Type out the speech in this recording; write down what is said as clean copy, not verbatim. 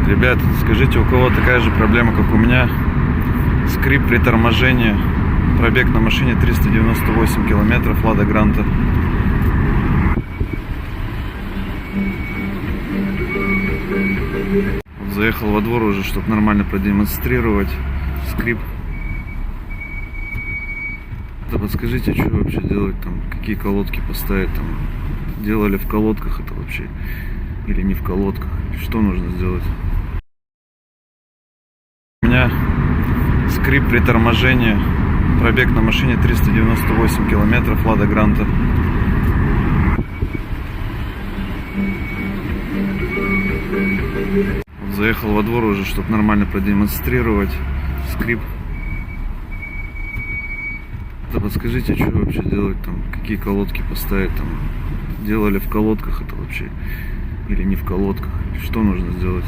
Ребят, скажите, у кого такая же проблема, как у меня? Скрип при торможении. Пробег на машине 398 километров, Лада Гранта. Вот заехал во двор уже, чтобы нормально продемонстрировать скрип. Да подскажите, что вообще делать там, какие колодки поставить там? Делали в колодках это вообще или не в колодках? Что нужно сделать? У меня скрип при торможении. Пробег на машине 398 километров, Лада Гранта. Вот заехал во двор уже, чтобы нормально продемонстрировать скрип. Да подскажите, что вообще делать там, какие колодки поставить там? Делали в колодках это вообще или не в колодках? Что нужно сделать?